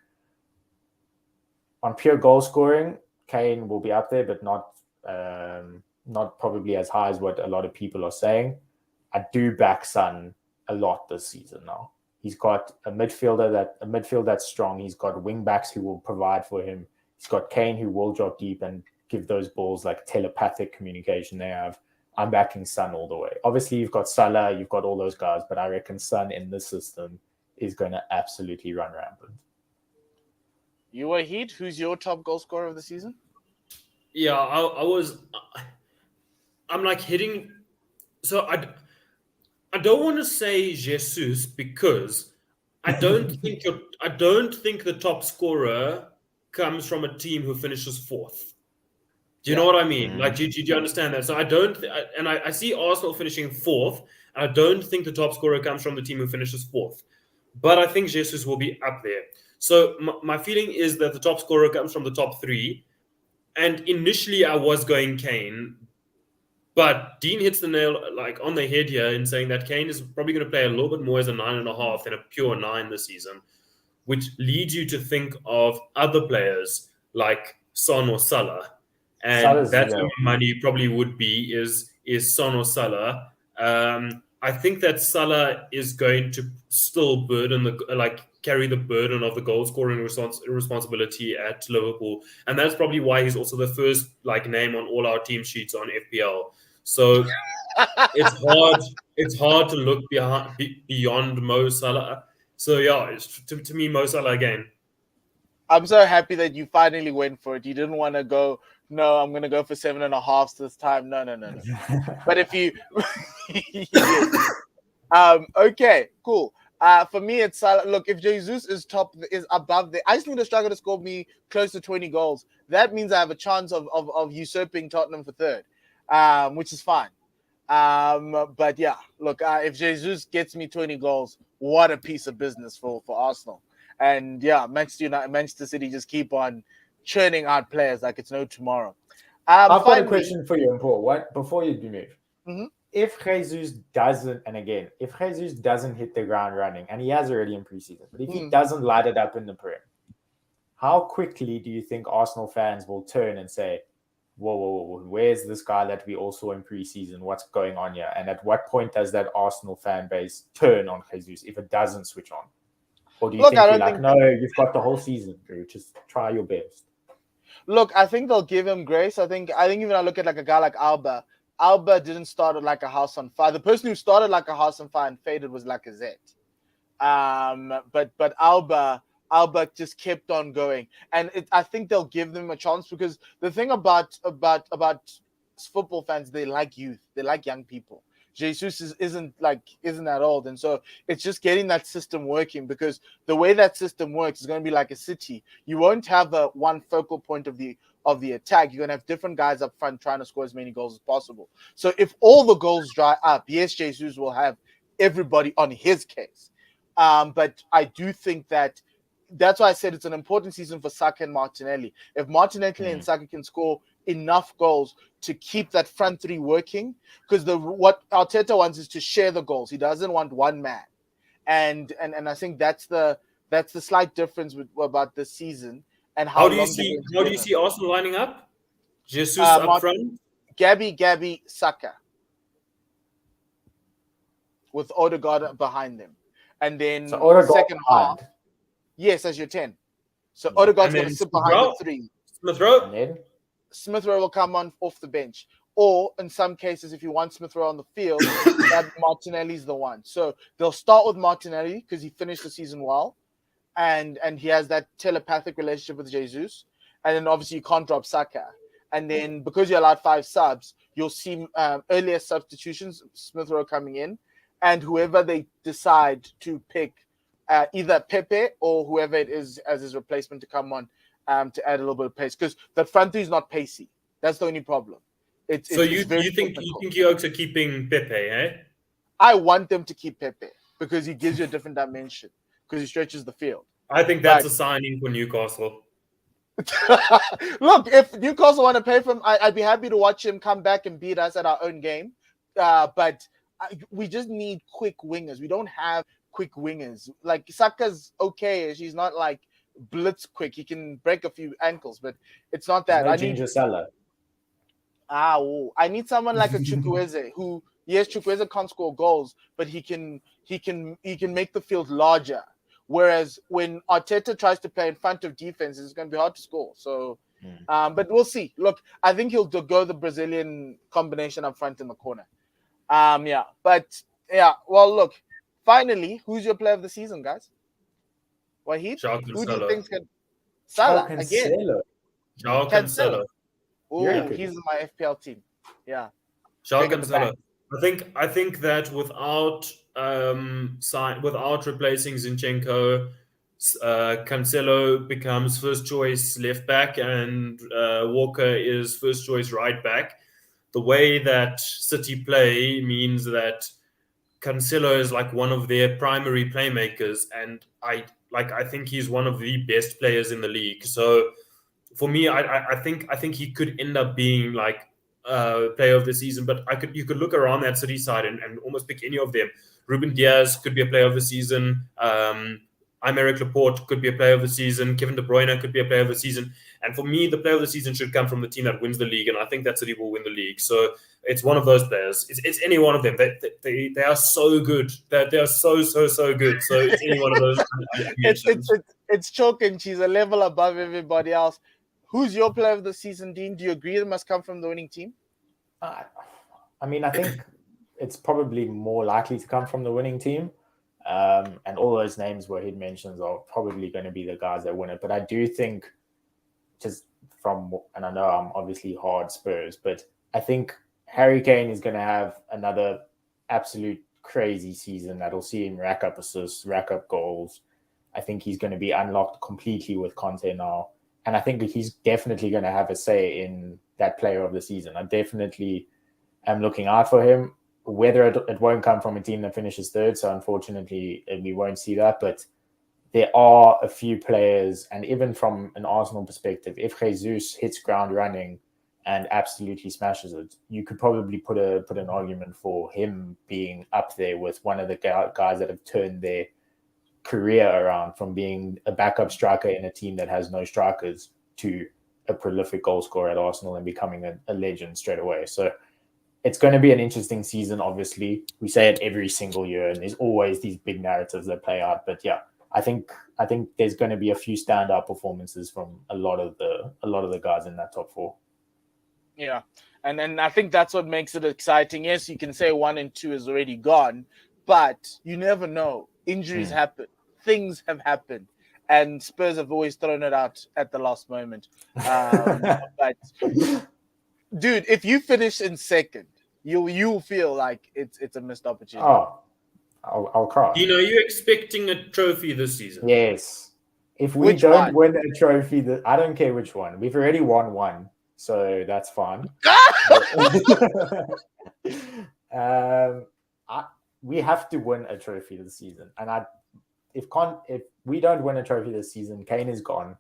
Speaker 3: on pure goal scoring, Kane will be up there, but not probably as high as what a lot of people are saying. I do back Son a lot this season now. He's got a midfield that's strong. He's got wing backs who will provide for him. He's got Kane who will drop deep and give those balls like telepathic communication they have. I'm backing Son all the way. Obviously, you've got Salah, you've got all those guys, but I reckon Son in this system is going to absolutely run rampant.
Speaker 1: You Wahid, who's your top goal scorer of the season?
Speaker 2: Yeah, I'm like hitting. So I don't want to say Jesus because I don't think the top scorer comes from a team who finishes fourth. Do you know what I mean?
Speaker 3: Mm-hmm.
Speaker 2: Like, do you understand that? So I don't, and I see Arsenal finishing fourth. And I don't think the top scorer comes from the team who finishes fourth, but I think Jesus will be up there. So my feeling is that the top scorer comes from the top three. And initially I was going Kane, but Dean hits the nail like on the head here in saying that Kane is probably going to play a little bit more as a 9.5 than a pure 9 this season, which leads you to think of other players like Son or Salah. And that's where my money probably would be is Son or Salah. I think that Salah is going to still carry the burden of the goal scoring responsibility at Liverpool, and that's probably why he's also the first name on all our team sheets on FPL. So it's hard to look beyond Mo Salah. So yeah, it's, to me Mo Salah again.
Speaker 1: I'm so happy that you finally went for it. You didn't want to go, no, I'm going to go for 7.5 this time. No. But if you... okay, cool. For me, it's Salah. Look, if Jesus is above the... I just need a striker to score me close to 20 goals. That means I have a chance of usurping Tottenham for third, which is fine. But yeah, look, if Jesus gets me 20 goals, what a piece of business for Arsenal. And yeah, Manchester City just keep on churning out players like it's no tomorrow.
Speaker 3: I've got a question for you, and Paul. Before you move,
Speaker 1: mm-hmm.
Speaker 3: If Jesus doesn't hit the ground running, and he has already in preseason, but if he doesn't light it up in the Prem, how quickly do you think Arsenal fans will turn and say, whoa, where's this guy that we all saw in preseason? What's going on here? And at what point does that Arsenal fan base turn on Jesus if it doesn't switch on? Or do you you've got the whole season, Drew, just try your best?
Speaker 1: Look, I think they'll give him grace. I think even I look at like a guy like Alba. Alba didn't start like a house on fire. The person who started like a house on fire and faded was Lacazette. But Alba just kept on going, and I think they'll give them a chance, because the thing about football fans, they like youth, they like young people. Jesus isn't that old, and so it's just getting that system working, because the way that system works is going to be like a city. You won't have a one focal point of the attack. You're going to have different guys up front trying to score as many goals as possible. So if all the goals dry up, yes, Jesus will have everybody on his case. But I do think that's why I said it's an important season for Saka and Martinelli. If Martinelli and Saka can score enough goals to keep that front three working, because what Arteta wants is to share the goals. He doesn't want one man, and I think that's the slight difference about this season and how
Speaker 2: do you
Speaker 1: long
Speaker 2: see Arsenal lining up? Jesus up front,
Speaker 1: Gabby, Saka, with Odegaard behind them, and then
Speaker 3: so
Speaker 1: second half. Yes, as your 10. So Odegaard's going to sit behind the 3. Smith Rowe will come on off the bench. Or in some cases, if you want Smith Rowe on the field, that Martinelli's the one. So they'll start with Martinelli because he finished the season well. And he has that telepathic relationship with Jesus. And then obviously you can't drop Saka. And then because you're allowed 5 subs, you'll see earlier substitutions, Smith Rowe coming in. And whoever they decide to pick, either Pepe or whoever it is as his replacement to come on to add a little bit of pace, because the front three is not pacey. That's the only problem.
Speaker 2: You think Yokes are keeping Pepe, eh?
Speaker 1: I want them to keep Pepe because he gives you a different dimension, because he stretches the field.
Speaker 2: I think that's a signing for Newcastle.
Speaker 1: Look, if Newcastle want to pay for him, I'd be happy to watch him come back and beat us at our own game. But we just need quick wingers. We don't have quick wingers. Like Saka's okay, she's not like blitz quick. He can break a few ankles, but it's not that. I need
Speaker 3: Salah.
Speaker 1: I need someone like a Chukwueze who, yes, Chukwueze can't score goals, but he can make the field larger. Whereas when Arteta tries to play in front of defense, it's going to be hard to score. So, but we'll see. Look, I think he'll go the Brazilian combination up front in the corner. Well, look. Finally, who's your player of the season, guys? Wahid? Who do you think's going to... Salah, again.
Speaker 2: Cancelo.
Speaker 1: Oh, he's in my FPL team. Yeah.
Speaker 2: Cancelo. I think that without replacing Zinchenko, Cancelo becomes first choice left back, and Walker is first choice right back. The way that City play means that Cancelo is like one of their primary playmakers, and I think he's one of the best players in the league. So for me, I think he could end up being like player of the season. But you could look around that City side and almost pick any of them. Ruben Diaz could be a player of the season. Aymeric Laporte could be a player of the season. Kevin De Bruyne could be a player of the season. And for me, the player of the season should come from the team that wins the league, and I think that City will win the league. So it's one of those players. It's any one of them. They are so good. They are so good. So it's any one of those.
Speaker 1: It's chalk and cheese, a level above everybody else. Who's your player of the season, Dean? Do you agree it must come from the winning team?
Speaker 3: I mean, I think it's probably more likely to come from the winning team. And all those names where he mentions are probably going to be the guys that win it. But I do think, and I know I'm obviously hard Spurs, but I think Harry Kane is going to have another absolute crazy season that'll see him rack up assists, rack up goals. I think he's going to be unlocked completely with Conte now. And I think he's definitely going to have a say in that player of the season. I definitely am looking out for him. Whether it won't come from a team that finishes third, so unfortunately we won't see that. But there are a few players, and even from an Arsenal perspective, if Jesus hits ground running and absolutely smashes it, you could probably put an argument for him being up there with one of the guys that have turned their career around from being a backup striker in a team that has no strikers to a prolific goal scorer at Arsenal and becoming a legend straight away. So it's going to be an interesting season, obviously. We say it every single year, and there's always these big narratives that play out. But yeah, I think there's going to be a few standout performances from a lot of the guys in that top four.
Speaker 1: Yeah, And I think that's what makes it exciting. Yes, you can say 1 and 2 is already gone, but you never know. Injuries happen. Things have happened. And Spurs have always thrown it out at the last moment. But dude, if you finish in second, you'll feel like it's a missed opportunity.
Speaker 3: Oh, I'll cry.
Speaker 2: You're expecting a trophy this season.
Speaker 3: Yes. If we
Speaker 1: Which
Speaker 3: don't
Speaker 1: one?
Speaker 3: win a trophy, I don't care which one. We've already won one, so that's fine. We have to win a trophy this season, and if we don't win a trophy this season, Kane is gone.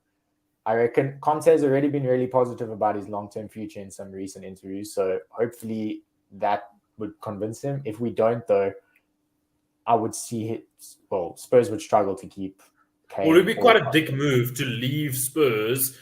Speaker 3: I reckon Conte has already been really positive about his long-term future in some recent interviews, so hopefully that would convince him. If we don't, though, I would see Spurs would struggle to keep Kane.
Speaker 2: Well, it would be quite a dick move to leave Spurs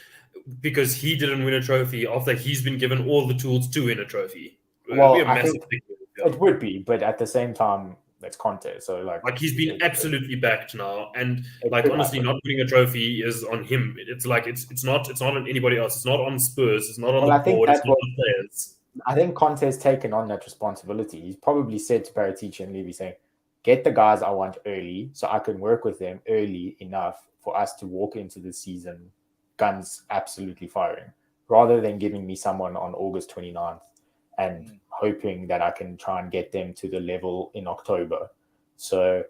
Speaker 2: because he didn't win a trophy after he's been given all the tools to win a trophy.
Speaker 3: Well,
Speaker 2: it would be a massive dick move. Yeah.
Speaker 3: It would be, but at the same time, it's Conte, so
Speaker 2: like he's been absolutely backed now, and honestly,
Speaker 3: happen.
Speaker 2: not winning a trophy is on him. It's like it's not on anybody else. It's not on Spurs. It's not on the board. It's not on players.
Speaker 3: I think Conte has taken on that responsibility. He's probably said to Paratici and Levy, saying, "Get the guys I want early, so I can work with them early enough for us to walk into the season guns absolutely firing, rather than giving me someone on August 29th and hoping that I can try and get them to the level in October." So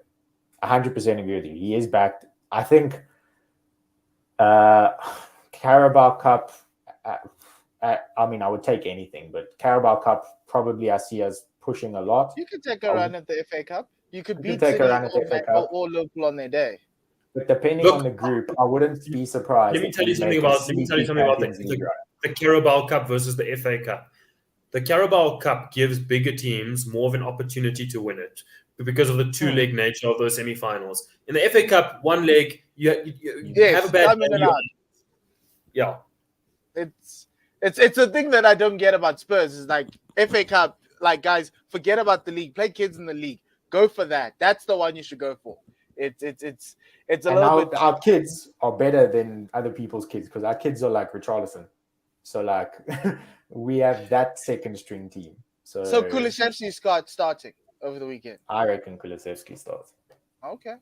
Speaker 3: 100% agree with you. He is backed. I think Carabao Cup, I mean, I would take anything, but Carabao Cup, probably I see us pushing a lot.
Speaker 1: You could take a run at the FA Cup. You could beat
Speaker 3: take
Speaker 1: City
Speaker 3: a run at the FA Cup
Speaker 1: or Liverpool on their day.
Speaker 3: But depending on the group, I wouldn't be surprised.
Speaker 2: Let me tell you something about the Carabao Cup versus the FA Cup. The Carabao Cup gives bigger teams more of an opportunity to win it because of the two-leg nature of those semi-finals. In the FA Cup, one leg, you have a bad
Speaker 1: yeah. It's a thing that I don't get about Spurs. Is like FA Cup, like guys, forget about the league. Play kids in the league. Go for that. That's the one you should go for. It's a little bit.
Speaker 3: Our kids are better than other people's kids because our kids are like Richarlison. So like we have that second string team. So
Speaker 1: Kulusevski's starting over the weekend.
Speaker 3: I reckon Kulusevski starts.
Speaker 1: Okay.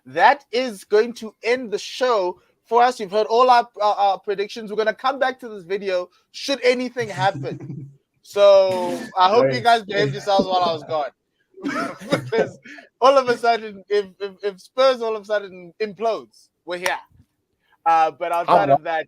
Speaker 1: That is going to end the show for us. You've heard all our predictions. We're going to come back to this video should anything happen. So I hope you guys behaved yourselves while I was gone. Because all of a sudden, if Spurs all of a sudden implodes, we're here. But outside of that,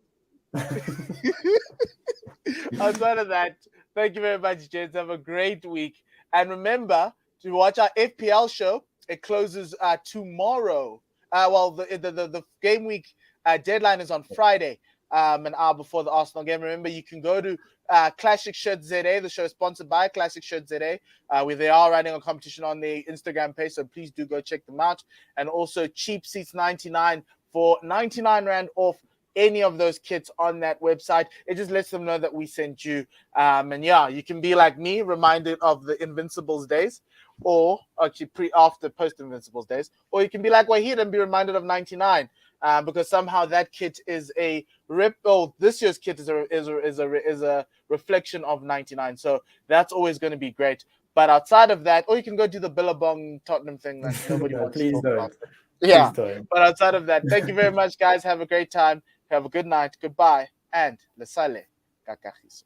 Speaker 1: thank you very much, gents. Have a great week. And remember to watch our FPL show. It closes tomorrow. The game week deadline is on Friday, an hour before the Arsenal game. Remember, you can go to Classic Shirt ZA. The show is sponsored by Classic Shirt ZA, where they are running a competition on the Instagram page. So please do go check them out. And also Cheap Seats 99 for 99 Rand off any of those kits on that website. It just lets them know that we sent you. And yeah, you can be like me, reminded of the Invincibles days, or actually post Invincibles days, or you can be like Wahid and be reminded of 99. Because somehow that kit is a this year's kit is a reflection of 99. So that's always going to be great. But outside of that, or you can go do the Billabong Tottenham thing that nobody wants to talk about. Yeah. But outside of that, thank you very much, guys. Have a great time. Have a good night. Goodbye. And Lesale Kakahiso.